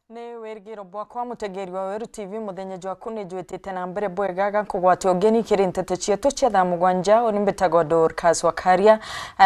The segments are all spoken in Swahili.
Ni wergiro bwakwa mutegeri wa Weru TV muthenya jwaku ni jwitite na mbere bwegaga kugwatio ngeni kirintete cietu cia thaa mugwanja oni mbetagwo Dorcas Wakaria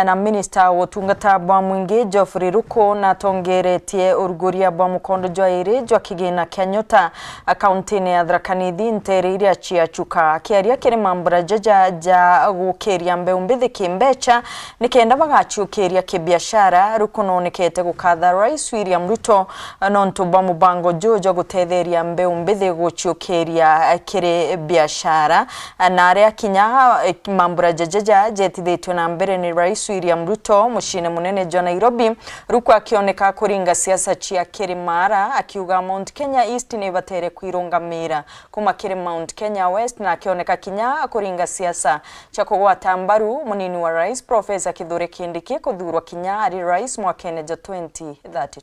na minister wotungata bwa mwingi Geoffrey Ruko na tongeretie uruguria bwa mukondo jwaire jwa kigina Kenyota akaunti-ini ya Tharaka Nithi ntere iria cia chuka kiaria kiri mambura ja gukiria mbeu mbithi kimbecha nikenda bagachukiria kibiashara Ruko nonekete gukatha Rais William Ruto nontu mubango jojo gutetheria mbeu mbithi guchukiria kiri biashara na aria kinya mambura jajaja jetithitwe na mbere ni Rais William Ruto mushine munene jwa Nairobi Ruko akioneka kuringa siasa cia Kirimara akiuga Mount Kenya East ni batere kwirungamira kuma kiri Mount Kenya West na akioneka kinya kuringa siasa cia kugwata mbaru munini wa Rais Professor Kithure Kindiki kuthurwa kinya ari Rais mwakene 2032.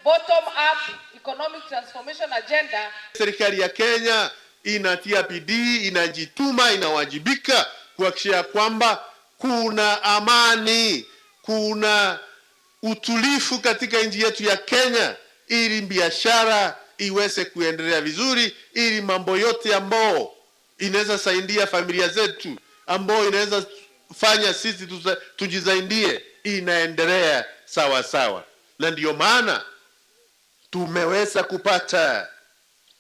Bottom up economic transformation agenda. Serikali ya Kenya inatia bidii, inajituma, inawajibika kuhakikisha kwamba kuna amani, kuna utulivu katika nchi yetu ya Kenya ili biashara iweze kuendelea vizuri, ili mambo yote ambao inaweza saidia familia zetu, ambao inaweza fanya sisi tujisaidie inaendelea sawa sawa. Na ndio maana tumeweza kupata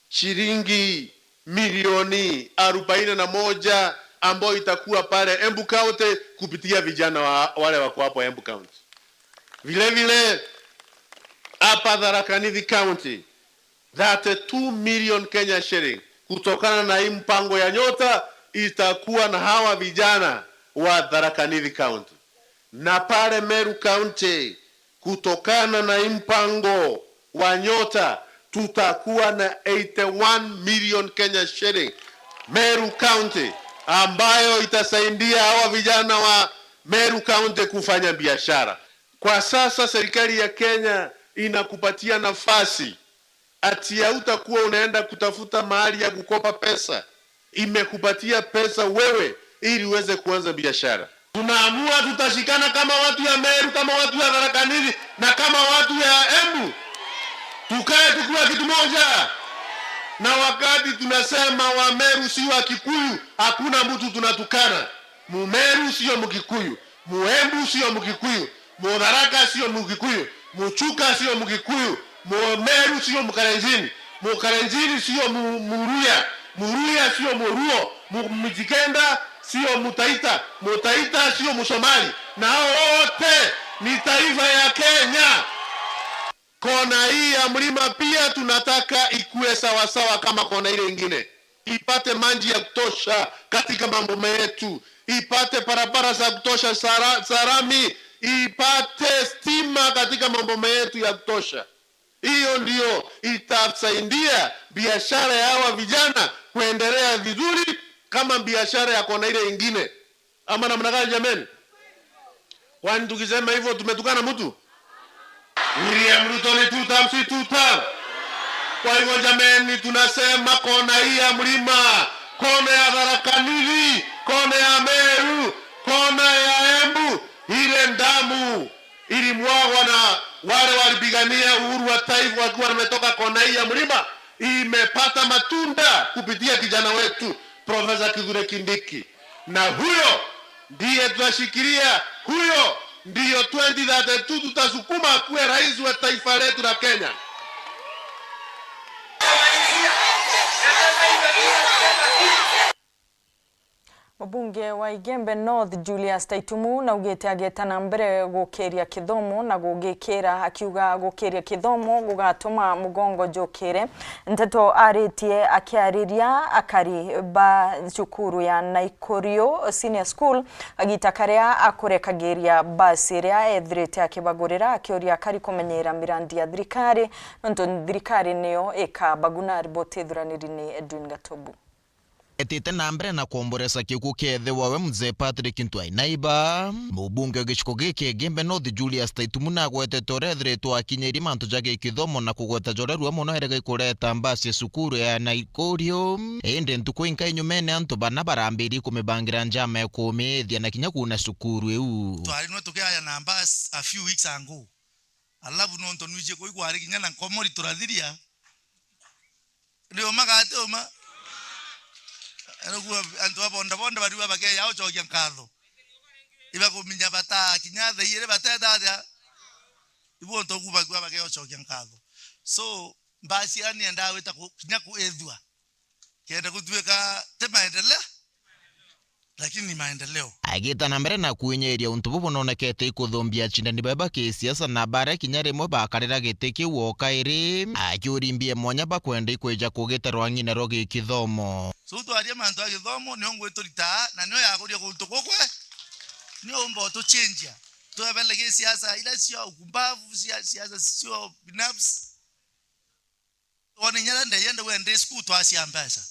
shilingi milioni 41 ambayo itakuwa pale Embu County kupitia vijana wale wako hapo Embu County. Vile vile hapa Tharaka Nithi County 32 million Kenya shilling kutokana na hii mpango ya Nyota itakuwa na hawa vijana wa Tharaka Nithi County. Na pale Meru County kutokana na hii mpango wa Nyota tutakuwa na 81 million Kenya shilling Meru County ambayo itasaidia hawa vijana wa Meru County kufanya biashara. Kwa sasa serikali ya Kenya inakupatia nafasi ati hautakuwa unaenda kutafuta mahali ya kukopa pesa, imekupatia pesa wewe ili uweze kuanza biashara. Tunaamua tutashikana kama watu ya Meru, kama watu ya Tharaka Nithi na kama watu ya Embu, tukae tukiwa kitu moja. Na wakati tunasema wa Meru si wa Kikuyu, hakuna mtu tunatukana. Mumeru sio Mkikuyu, Muembu sio Mkikuyu, Mutharaka sio Mkikuyu, Muchuka sio Mkikuyu, Mumeru sio Mkalenjini, Mkalenjini sio Muruya, Muruya sio Muruo, Mjikenda sio Mutaita, Mutaita sio Msomali, na hao wote ni taifa ya Kenya. Kona hii ya mlima pia tunataka ikue sawa sawa kama kona ile ingine. Ipate maji ya kutosha katika mambo yetu, ipate barabara za kutosha sarami, ipate stima katika mambo yetu ya kutosha. Hiyo ndio itasaidia biashara ya hawa vijana kuendelea vizuri kama biashara ya kona ile ingine. Ama namna gani jameni? Kwani tukisema hivyo tumetukana mtu? William Ruto ni tutam. Kwa hivyo jameni, tunasema kona hii ya mlima, kona ya Tharaka Nithi, kona ya Meru, kona ya Embu, ile ndamu ilimwagwa na wale walipigania uhuru wa taifa wakiwa wametoka kona hii ya mlima, imepata matunda kupitia kijana wetu Professor Kithure Kindiki. Na huyo ndiye tunashikilia, huyo ndiyo 2032 tutasukuma kuwe rais wa taifa letu la Kenya. Mbunge wa Igembe North Julius Taitumu na ugete ageta na mbere gukiria kithomo na gugikira akiuga gukiria kithomo gugatuma mugongo jokere nteto aritie akiariria akari ba cukuru ya Naikorio Senior School agitakaria akurekagiria basiria ethrite akibagurira akioria akari kumenyera mirandi ya thirikari nonto thirikari niyo ekabaguna riboti thuraniri Edwin Gatobu. Etite na mbere na kuomboresa kiuku kethe wawe mzee Patrick Ntwai naiba mubunge giciko giki Igembe North Julius Taitumu na gwetete urethretwo akinyiri mantu jage kithomo na kugweta jorerwa muno herega ikureta mbasi cukuru ya Naikorio ende ntuku inka inyumene antu bana barambiri kumibangira njama ya kumithia na kinya kuna cukuru eu twari no tukaya na mbasi a few weeks ago alafu no ntonuje ko igwari kinyana nkomori turathiria ndio magate uma Eroguo antu abonda bari babake yao chokia nkatho iba kuminya bata kinyatha ire bateta ibo ntoku bagwa bake yao chokia nkatho so basi ani ndawe ta kinya ku ethwa kenda kutuweka temaendelea lakini ni maendeleo agita na mbere na kuenyeria untu bubononekete ikuthumbia chindani baba kisiasa na bara kinya rimwe bakarira gite kiwo kairi akiurimbie mwanya bakwenda ikweja kugitarwa ngine rogi kithomo so twaria mantu agithomo ni ongwe turita na nyo yakuria kuntu kokwe ni ombo to change twebele kisiasa ila sio ukumbavu siasa sio binafsi one nyara ndeyende wende school twasia mpesa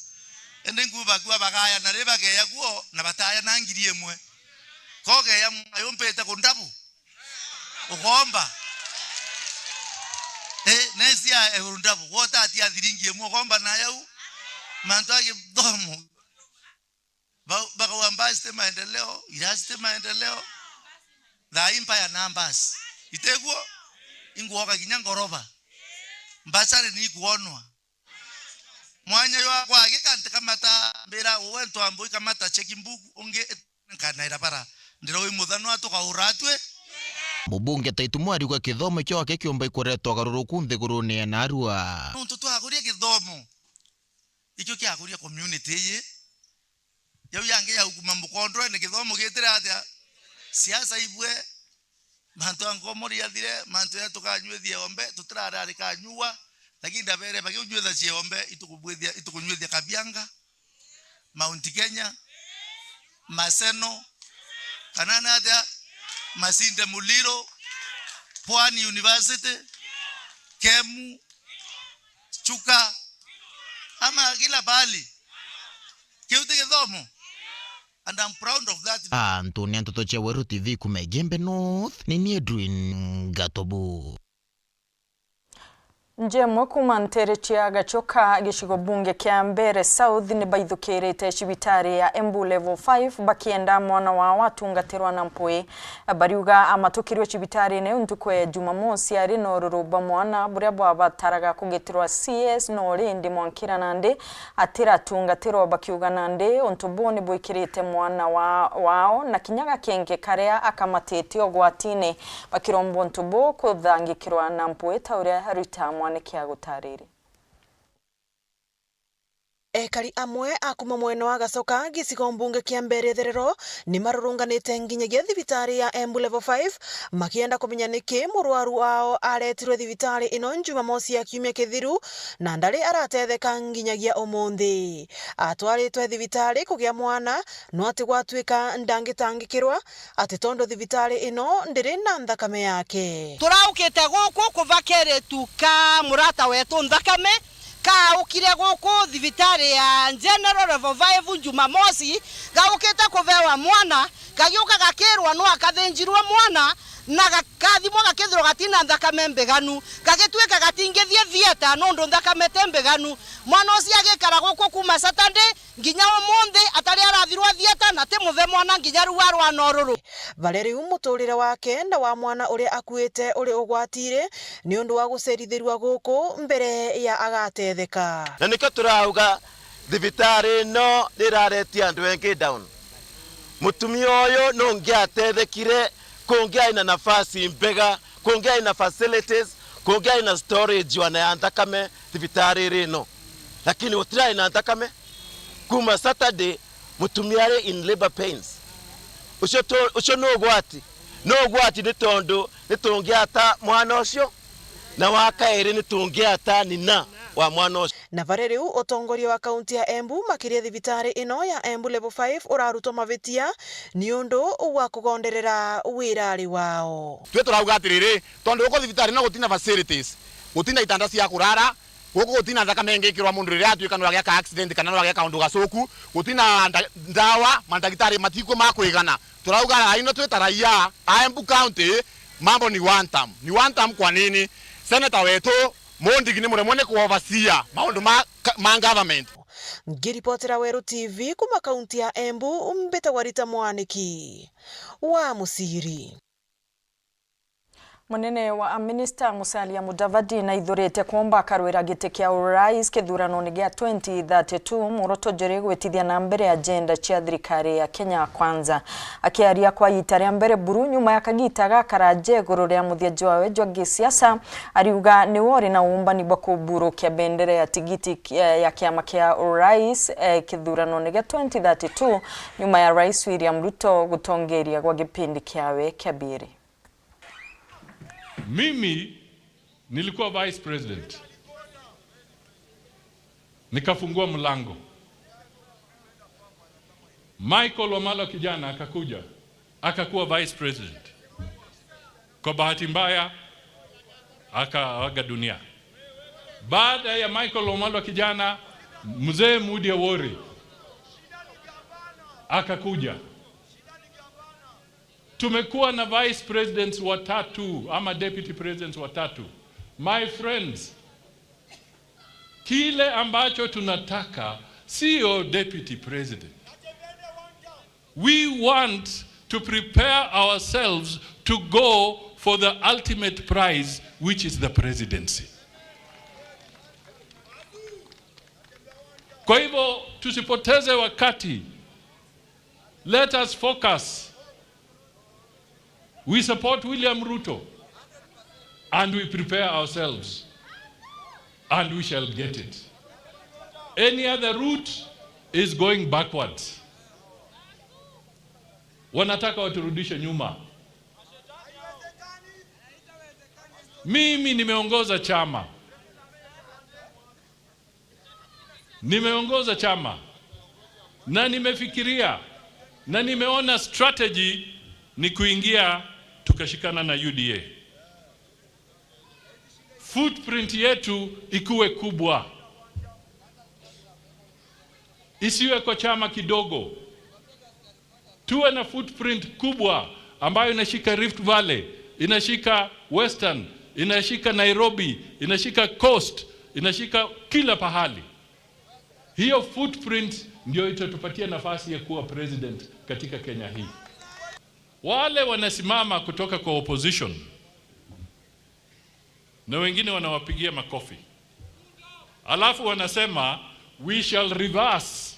ende nguba kwa bagaya na reba geya guo na bataya nangirie mwe koge ya ayompeta kundabu ugomba nesia urundabu wota atia thiringie mwe ugomba na yau mantu agithomo bagawamba sistema maendeleo ila sistema maendeleo the empire numbers iteguo inguoka kinyangoroba mbasare ni kuonwa mwanya yo kwage kante kamata mbera wento ambo kamata chekimbuku onge kana irabara ndiro imuthano atukahuratwe mubunge taitumu arigwa kithomo kyo ake kiomba ikoretwa garuruku nthiguruni na arua ntu twaguria kithomo ikyo kyaguria community ye yau yange ya hukuma mukondro ni kithomo gitira atia siasa ibwe mantu angomori yathire mantu ya tukanyuethie ombe tutirara kanyua lakini ndabere bagi unyuetha ciombe itukunyuethia Kabianga Mount Kenya Maseno kanana atia Masinde Muliro Pwani University Kemu Chuka ama kila bali kiuti kithomo and I'm proud of that. Antonia Ntotoche Weru TV Kumegembe North ni Edwin Gatobu Njemwe kuma nterechia gachoka gishigo bunge kia Mbere South ni baithukirite cibitari ya Embu level 5 bakienda mwana wa watu ngatirwa na mpui bariuga amatukirwe cibitari ne untukwe Jumamosi ari no ruruba mwana buria bwa bataraga kugitirwa CS no rindi mwankira nande atira tungatirwa bakiuga nande untubone boikirite mwana wao na kinyaga kenge karea akamatete ogwatine bakirombo ntubo kuthangikirwa na mpui tauria ruta kia gutariri ekari amwe akuma mweno wa gacoka gicigo mbunge kia Mbere therero ni marurunganite nginyagia thibitari ya Embu level 5 makienda kumenya niki murwaru wao aretirwe thibitari ino Jumamosi ya kiumia kithiru na ndari aratetheka nginyagia umuthi atwaritwe thibitari kugia mwana no ati gwatuika ndangitangikirwa ati tondo thibitari ino ndiri na nthakame yake turaukite guku kuvakere tuka murata wetu nthakame ka ukire guku thibitari ya General level 5 Jumamosi gaukite kuvewa mwana kagiuka gakirwa no akathenjirwe mwana na gakathimwo gakithiro gatina nthakame mbeganu gagitweka gatingithie thieta no ndo nthakame tembeganu mwana ucio agikara guku kuma Saturday nginya umuthi atari arathirwa thieta na timuve mwana nginya ruarwa noruru Valeri umuturire wake na wa mwana uri akuite uri ugwatire ni undu wa gucerithirwa guku mbere ya agatetheka na niko turauga thibitari no riraretia andu engi down mutumia uyu no ngiatethekire kuongea ina nafasi mbega kuongea ina facilities kuongea ina storage wana nthakame thibitari rino lakini utira ina nthakame kuma Saturday mutumiare in labor pains ucio no gwati ni tondu nitungiata mwana ucio na wakairi nitungiata nina wa mwana ucio na Valeri utongoria wa kaunti ya Embu makiria thibitari ino ya Embu level 5 urarutwa mavitia ni undu wa kugonderera wirari wao twe turauga atiriri tondu uko thibitari no gutina facilities gutina itanda cia kurara guku gutina thakame ngikirwa mundu riria atuika no ageka accident kana no ageka undu gacoku gutina ndawa mandagitari matiko makwigana turauga aino twetaraia Embu county mambo ni one term kwa nini senator wetu Mondigini muremone kuovasia maundu ma government ngiripotera Weru TV kuma kaunti ya Embu Mbita Warita Mwaniki wa Musiri Munene wa Minister Musalia Mudavadi na ithurite kuomba karwira giti kia urais kithurano-ini gia 2032 muoroto njeri gwitithia na mbere agenda cia thirikari ya Kenya Kwanza. Akiaria kwa ita ria mbere buru nyuma ya kagita gakaraje iguru ria muthianji wawe jwa gisiasa, ariuga ni wori na umbani bwa kuburukia bendera ya tigiti ya kiama kia urais kithurano-ini gia 2032 nyuma ya Rais William Ruto gutongeria kwa gipindi kiawe kia biri. Mimi nilikuwa vice president, nikafungua mlango. Michael Wamalwa kijana akakuja, akakuwa vice president. Kwa bahati mbaya akaaga dunia. Baada ya Michael Wamalwa kijana, mzee Mudi Awori akakuja. Tumekuwa na vice presidents watatu ama deputy presidents watatu. My friends, kile ambacho tunataka sio deputy president. We want to prepare ourselves to go for the ultimate prize, which is the presidency. Kwa hivyo tusipoteze wakati. Let us focus. We support William Ruto and we prepare ourselves and we shall get it. Any other route is going backwards. Wanataka waturudishe nyuma. Mimi nimeongoza chama. Nimeongoza chama na nimefikiria na nimeona strategy ni kuingia tukashikana na UDA. Footprint yetu ikuwe kubwa. Isiwe kwa chama kidogo. Tuwe na footprint kubwa ambayo inashika Rift Valley, inashika Western, inashika Nairobi, inashika Coast, inashika kila pahali. Hiyo footprint ndio itatupatia nafasi ya kuwa president katika Kenya hii. Wale wanasimama kutoka kwa opposition na wengine wanawapigia makofi. Alafu wanasema we shall reverse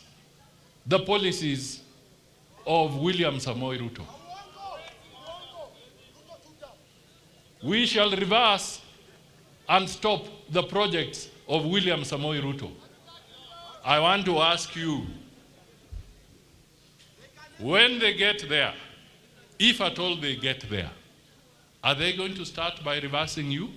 the policies of William Samoei Ruto. We shall reverse and stop the projects of William Samoei Ruto. I want to ask you, when they get there, if at all they get there, are they going to start by reversing you?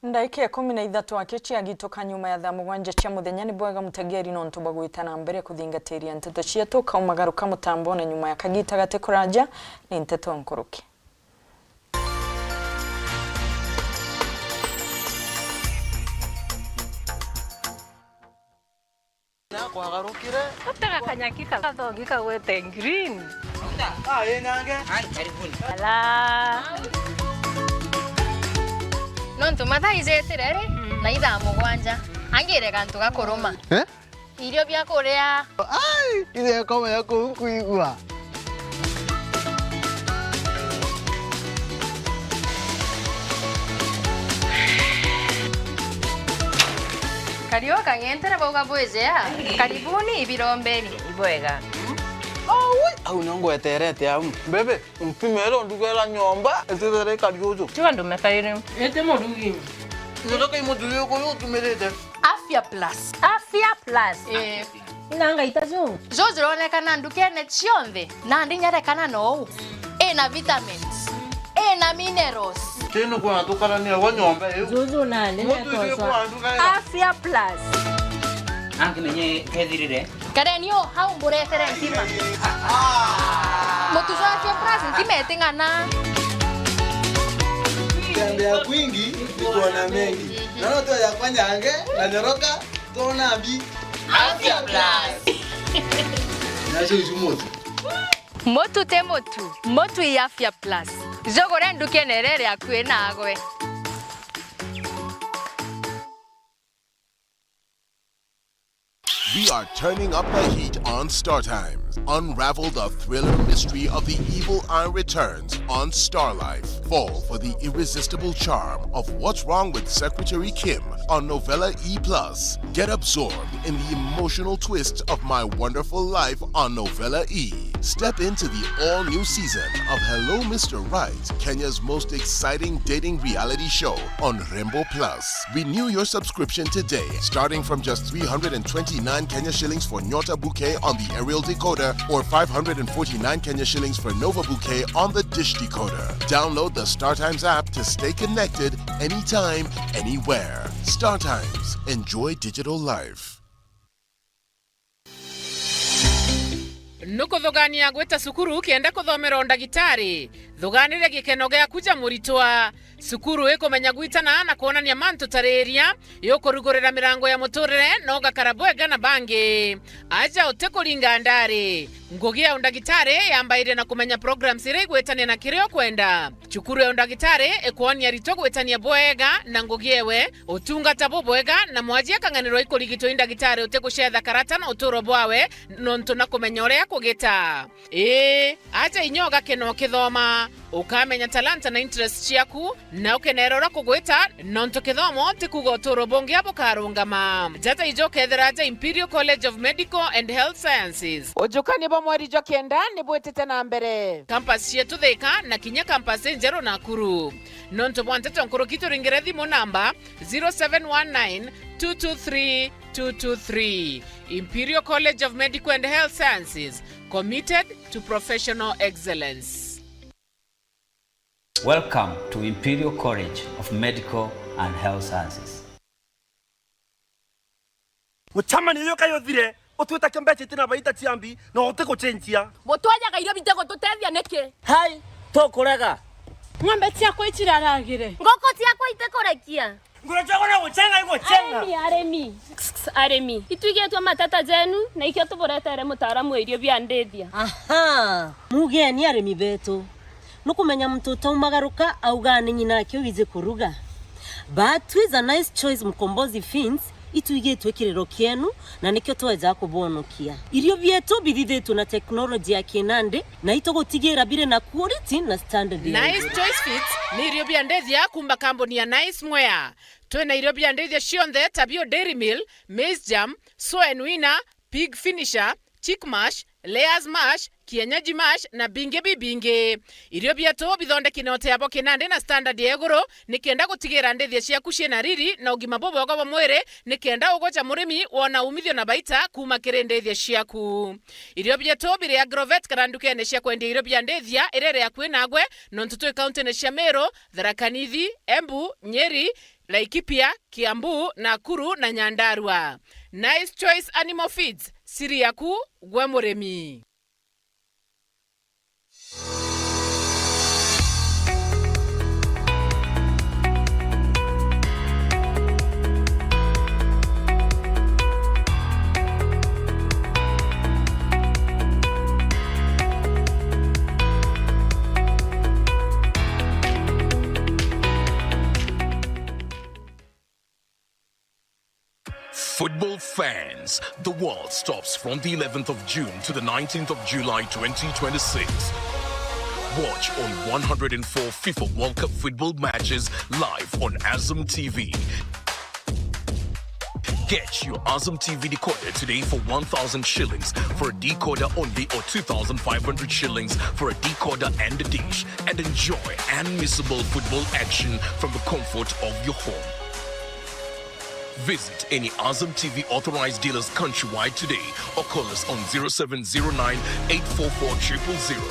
Ndaike 13 akechi agitoka nyuma ya thamu gwanja cia muthenya ni bwega mutegeri no ntuba gwitana mbere kuthingatiria nteto cietu kaumagaruka mutambo na nyuma ya kagita gate kuraja ni nteto nkuruki. Wagarukire utaka kanyakika kathogika gwete green yenange karibuni ala nonto mathaizeterere na itha mugwanja angire kantu gakuruma irio bya kuria ile kama yako kuigwa Kario kangentere boga bwezea karibuni ibirombeni ibwega au nongo eterete au bebe mpimero ndugela nyomba etere kariozo tuwa ndumekarire ete modugi ndoka imodugi ko yotumerete Afya Plus inanga itazo zozironekana ndukene cionthe na ndinyareka no ena vitamins ena minerals teno kwa tukarania wa nyomba zuzu nane Afya Plus anke menye kethirire karenio hau mburetere ntima mutuzo Afya Plus ntimetingana tembea kwingi nikuona mengi naona tu ya kwanyange na nyoroka tona bi Afya Plus nasho ujumoto motu te motu ya Afya Plus jogore ndukenerere akwe nagwe. We are turning up the heat on Star Times. Unravel the thriller mystery of the evil eye returns on Star Life. Fall for the irresistible charm of What's Wrong with Secretary Kim on Novella E+. Get absorbed in the emotional twists of My Wonderful Life on Novella E. Step into the all-new season of Hello Mr. Right, Kenya's most exciting dating reality show on Rembo Plus. Renew your subscription today, starting from just 329 Kenya shillings for Nyota Bouquet on the aerial decoder or 549 Kenya shillings for Nova Bouquet on the dish decoder. Download the StarTimes app to stay connected anytime, anywhere. StarTimes. Enjoy digital life. Nuko thogania gweta sukuru kienda kuthomera ndagitari thoganire gikeno gya kuja muritwa sukuru ikomenya gwitana na kuonania mantu tareria yokurugurira mirango ya muturire no gakarabwega na bangi aja utekuringa ndari ngugi ya ndagitari yambaire na kumenya programs ire gwetania na kirio kwenda chukuru ya ndagitari ekuonia rito gwetania bwega na ngugi ewe utungata bwega na mwajia kanganiro ikurigito ndagitari utekushedha karata na uturo bwawe nonto na kumenya uria kugita aja inyoga keno kithoma ukamenya talanta na interest ciaku na ukenerora kugwita nonto kithomo tikugo uturo bongi abo karungama jata ijoke theraja Imperial College of Medical and Health Sciences ujukani bo mweri jokenda ni bwetete na mbere campus yetu Thika na kinya campus Njero Nakuru nonto bwantete nkuru kitu ringire thimu namba 0719 223 223. Imperial College of Medical and Health Sciences, committed to professional excellence. Welcome to Imperial College of Medical and Health Sciences. Muchamani yoka yothire utwita kembeche tina baita tiambi no uteko chenjia mutwaja gairo bitego tutethia neke hai tokoraga ng'ombe ciako ichiraragire ngoko ciako itekorekia ngurachagona guchenga iguchenga aremi itwigetwa matata zenu na ikio tuboretere mutaaramu irio bia ndethia aha mugeni aremi betu nukumenya mtoto umagaruka augane nyina kyo wize kuruga but with a nice choice mkombozi fins itwigetwe kirero kienu na nikyo tweza kubonokia irio bietu bithithetwo na technology ya kinande na itogotigera bire na quality na standard. Nice choice fits ni irio bia ndethia kumba kamboni ya Nice Mwea twena irio bia ndethia cionthe tabio Dairy Mill, Maize Jam, Soy and Winner, Pig Finisher, Chick Mash, Layers Mash, Kienyeji Mash na binge bibinge. Irio bietu bithondeki note abo kinande na standard ya iguru nikenda gutigira ndethia ciaku ciena riri na ugima bobo wa mwire nikenda ugocha murimi wona umithio na baita kuma kire ndethia ciaku. Irio bietu bire agrovet karanduke ne cia kwendia irio bia ndethia irere ya kwinagwe nontutu county ne cia Meru, Tharaka Nithi, Embu, Nyeri, Laikipia, Kiambu, Nakuru na Nyandarua. Nice Choice Animal Feeds, siri yaku gwe murimi. Football fans, the world stops from the 11th of June to the 19th of July 2026. Watch all 104 FIFA World Cup football matches live on Azam TV. Get your Azam TV decoder today for 1,000 shillings for a decoder only or 2,500 shillings for a decoder and a dish, and enjoy unmissable football action from the comfort of your home. Visit any Azam TV authorized dealers countrywide today or call us on 0709 844 000.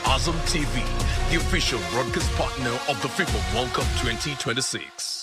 Azam TV, the official broadcast partner of the FIFA World Cup 2026.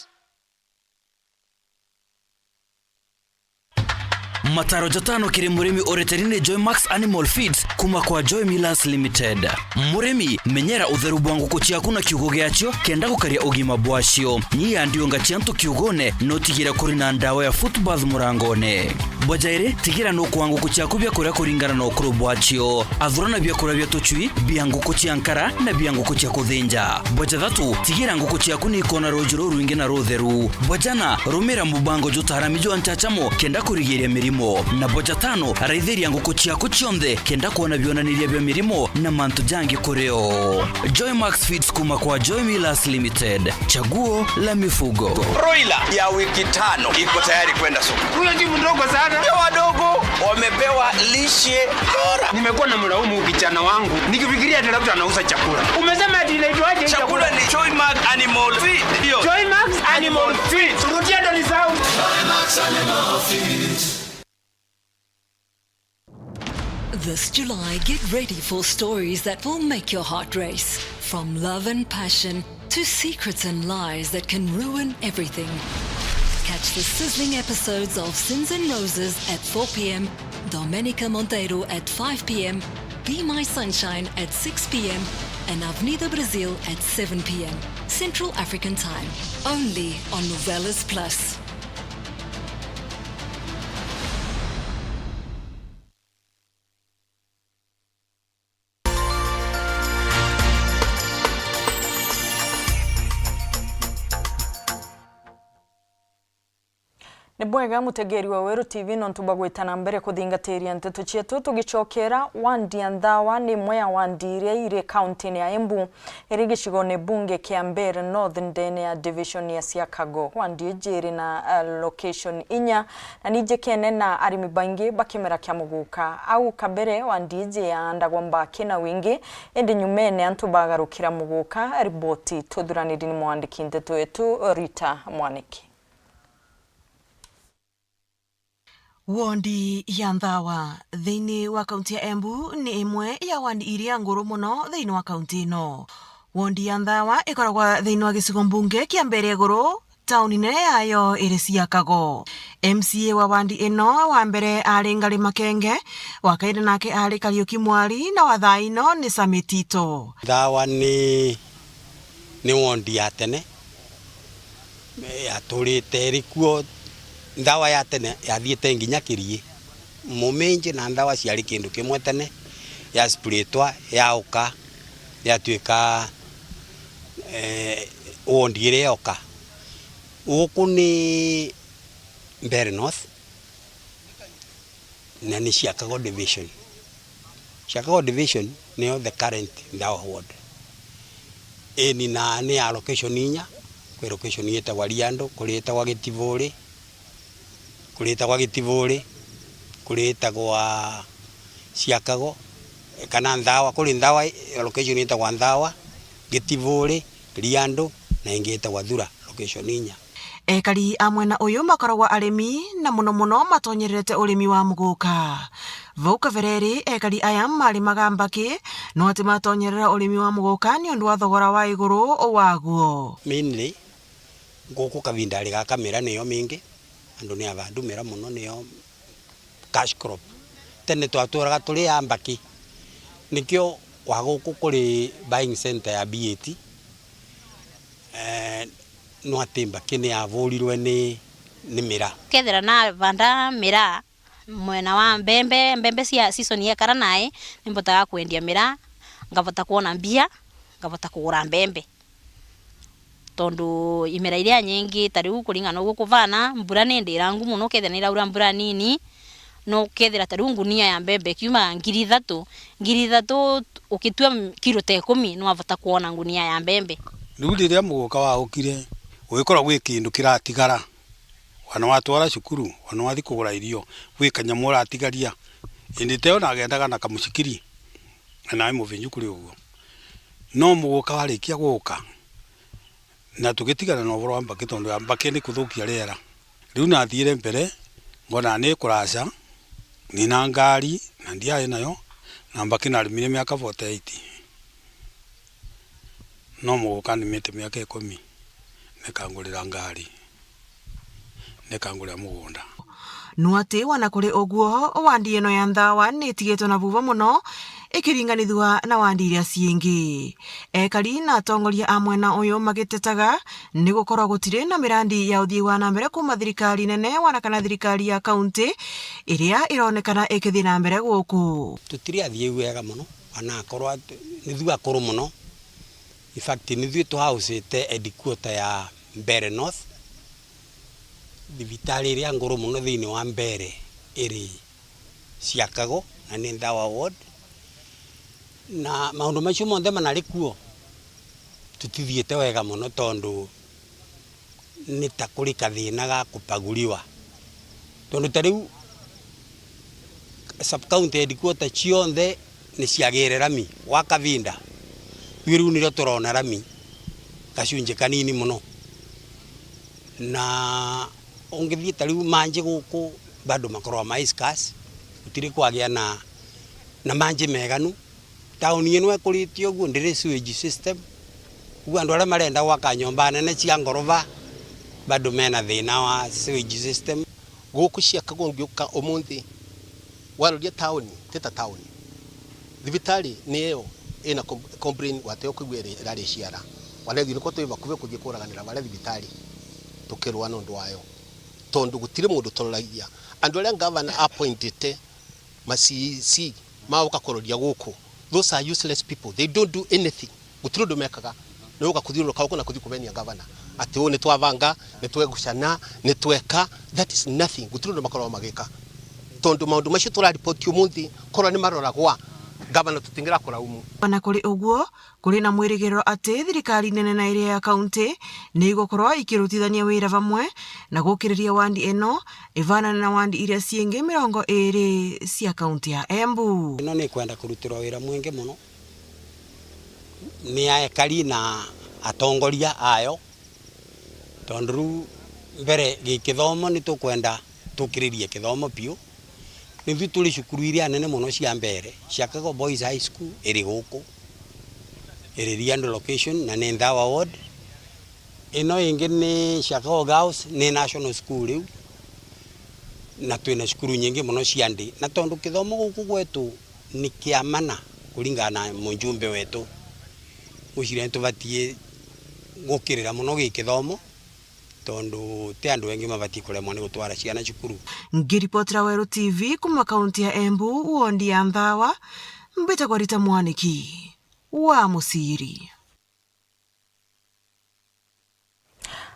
Mataro jotano kiri murimi oreterine Joy Max Animal Feeds kuma kwa Joy Millers Limited. Murimi menyera utheru bwangu kuchiaku na kiugo giacio kenda gukaria ugima bwacio. Nyi ndio ngachianto kiugone no tigira kuri na ndawa ya footbath murangone. Bojaire tigira no kwangu kuchiaku bya kuria kuringana no kuru bwacio. Athurana bya kuria bya tuchui byangu kuchiankara na byangu kuchia kuthinja. Boja thatu tigira nguku chiaku ni kona rojuro ruinge na rotheru. Bojana rumira mubango jotaramijo anchachamo kenda kurigiria mirimo. mirimo na boja tano araithiria nguku ciaku cionthe kenda kuona bionaniria bia mirimo na mantu jangi kureo. Joy Max Feeds kuma kwa Joy Millers Limited, chaguo la mifugo. Broiler ya wiki 5 iko tayari kwenda soko. Huyo ni mdogo sana. Ndio wadogo wamepewa lishe bora. Nimekuwa na mlaumu kijana wangu nikifikiria ati labda anauza chakula. Umesema ati inaitwaje? Chakula ni Joy Max Animal Feed. Ndio. Joy Max Animal Feed. Surudia ndo ni sound. Joy Max Animal Feed. This July, get ready for stories that will make your heart race. From love and passion to secrets and lies that can ruin everything. Catch the sizzling episodes of Sins and Roses at 4 p.m, Domenica Monteiro at 5 p.m, Be My Sunshine at 6 p.m, and Avenida Brazil at 7 p.m, Central African Time. Only on Novelas Plus. Ni bwega mutegeri wa Weru TV no ntubagwitana mbere kuthingatĩria nteto cietu tugicokera Wandi Anthawa ni mwe Wandi iria ire county ya Embu iri gicigone bunge kia Mbeere North ndene ya division ya Siakago. Wandi ejeri na location inya na nije kene na arimi baingi bakimera kia muguka au kabere Wandi eje ya ndagwa mbake na wingi ende nyumene antubagarukira muguka riboti tudhuraniri ni mwandiki nteto yetu Rita Mwaniki. Wandi ya Anthawa thiini wa kaunti ya Embu ni imwe ya wandi iria nguru muno thiini wa kaunti ino. Wandi ya Anthawa ikoragwa thiini wa gicigo mbunge kia Mbeere Iguru, tauni nene yayo iri Siakago. MCA wa wandi ino wa mbere ari Ngari Makenge, wa kairi nake ari Kariuki Mwari na wa thaa ino ni Sami Tito. Anthawa ni wandi ya tene yaturite rikuo. Ndawa ya tene yathiete nginya Kirie muminji na ndawa ciari kindu kimwe tene ya splitwa ya uka ya tuika wondire yoka uku ni Mbeere North na ni Siakago division. Siakago division ni the current Ndawa ward ni na ni allocation inya kwa location yeta waliando kuleta wa Gitivuri kuleta kwa Gitivuri, kuleta kwa Siakago, kana Anthawa, kuli Anthawa location ita kwa Anthawa, Gitivuri, Liando na ingeta kwa Thura location inya. Ekari amwe na uyu makoragwa arimi na muno matonyerete urimi wa muguka. Vau kavereri ekari aya mari magambaki no ati matonyerera urimi wa muguka ni undu wa thogora wa iguru waguo. Mainly guku kavindari ga kamera niyo mingi. Andu ni avandu mera muno niyo cash crop. Tene twaturaga tuli ambaki. Nikyo waguku kuri buying center ya BAT. No atimba kini avurirwe ni mira. Kethera na vanda mira mwena wa mbembe cia season ya karanae nimbotaga kwendia mira ngavota kuona mbia ngavota kugura mbembe. Tondu imera iria nyingi tariu kuringana uguo kuvana mbura ni ndira ngumu kethera ni raura mbura nini no kethera tariu ngunia ya mbembe kiuma 3,000 ukitua kilo ta 10 no avota kuona ngunia ya mbembe. Riu riria muguka wa ukire wikora gwi kindu kiratigara wana watwara cukuru wana wathi kugura irio gwi kanyamu uratigaria indi teo na agendaga na kamucikiri na muvinju kuri uguo no muguka warikia guka na tugitigana no boro ambaki tondu ambaki ni kuthukia riera. Riu nathiire mbere ngona ni kurasha ni na ngari na ndiaye nayo na ambaki na arimire miaka 48 no muguka ni mite miaka 10 nekangurira ngari nekangurira mugunda. Nuati wana kuri oguo wandi ino ya Anthawa ni tigetwo na vuva muno ikiringanithwa na wandi iria ciingi. Ekari na atongoria amwe na uyu magitetaga ni gukorwa gutire na mirandi ya uthii wa na mbere kuma thirikari nene wana kana thirikari ya kaunti iria ironekana ikithii na mbere guku. Tutiri athie wega muno wana akorwa nithu akuru muno. In fact nithu to house te headquarter ya Mbeere North. Thibitari iria nguru muno thiini wa Mbeere iri ciakago na nĩ Ndawa Ward na maundu macio monthe manarĩ kuo tutithiĩte wega mũno tondu nĩ ta kũrĩ kathĩna ga kũpaguriwa tondu ta rĩu sub county headquarter cionthe nĩ ciagĩire rami wa kavinda rĩu nĩrĩo tũrona rami gacunjĩ kanini mũno na ũngĩthiĩ ta rĩu manjĩ gũkũ bado makorwo maiskas gũtirĩ kwagĩa na manjĩ meganu taũni ĩno ĩkũrĩtio ũguo ndĩrĩ sewage system ũguo andũ arĩa marenda gwaka nyũmba nene cia ngoroba bado mena thĩna wa sewage system gũkũ ciakagwo ngĩũka ũmũthĩ waroria taũni teta taũni thibitarĩ nĩyo ĩna complain wateo kũigua ĩrarĩ ciara wanethi nĩko twĩ bakuhĩ kũthiĩ kũraganĩra barĩa thibitarĩ tũkĩrũa nĩ ũndũ wayo tondu gũtirĩ mũndũ tororagia andũ arĩa governor appointete ma-CEC maũka kũroria gũkũ those are useless people they don't do anything gũtirĩ ũndũ mekaga nĩ ũka kũthiũrũrũka gũkũ na kũthiĩ kũmenia governor atĩ ũũ nĩ twabanga nĩ twegucana nĩ tweka that is nothing gũtirĩ ũndũ makoragwo magĩka tondu maũndũ macio tũraripoti ũmũthĩ korwo nĩ maroragwa governor tũtingĩra kũraumu. Ona kũrĩ ũguo kũrĩ na mwĩrĩgĩrĩro atĩ thirikari nene na ĩrĩa ya kaunti nĩ igũkorwo ikĩrutithania wĩra vamwe na gũkĩrĩria wandi ĩno ĩvanana na wandi iria ciĩngĩ 20 cia kaunti ya Embu. Ĩno nĩ kwenda kũrutĩrwo wĩra mwĩngĩ mũno nĩ aikari na atongoria ayo tondu rĩu mbere gĩkĩthomo nĩ tũkwenda tũkĩrĩrie kĩthomo piũ nĩthuĩ tũrĩ cukuru iria nene mũno cia mbere ciakagwo Boys High School ĩrĩ gũkũ ĩrĩ Riando location na nĩ Ndawa Ward ĩno ĩngĩ nĩ ciakagwo Girls nĩ National School rĩu na twĩna cukuru nyingĩ mũno cia ndĩ na tondu kĩthomo gũkũ gwetũ nĩ kĩamana kũringana na mũjumbe wetũ mũcire tũbatie gũkĩrĩra mũno gĩkĩthomo tondu te andu wengi mabati kuremwa ni gutwara ciana cukuru. Ngiripotera Weru TV kuma kaunti ya Embu wondi ya Ndawa mbĩtagwo Rita Mwaniki wa Musiri.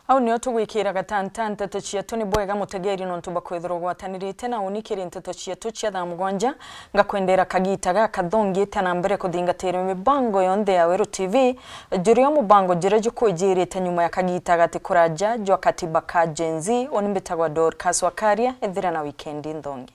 Au nĩo tũgwĩkĩra gatanta nteto ciatũ nĩ bwega mũtegeri no ntumba kwithirwo gwatanĩrĩte na unikĩrĩ nteto ciatũ cia thaa mũgwanja ngakwendera kagita gaka thongĩte na mbere kũthingatĩra mibango yonthe ya Weru TV jũrio mũbango njĩra jũkũnjĩrĩte nyuma ya kagita gati kũraja jwa katiba ka Gen Z oni mbĩtagwo Dorcas Wakaria ethira na weekend thongi.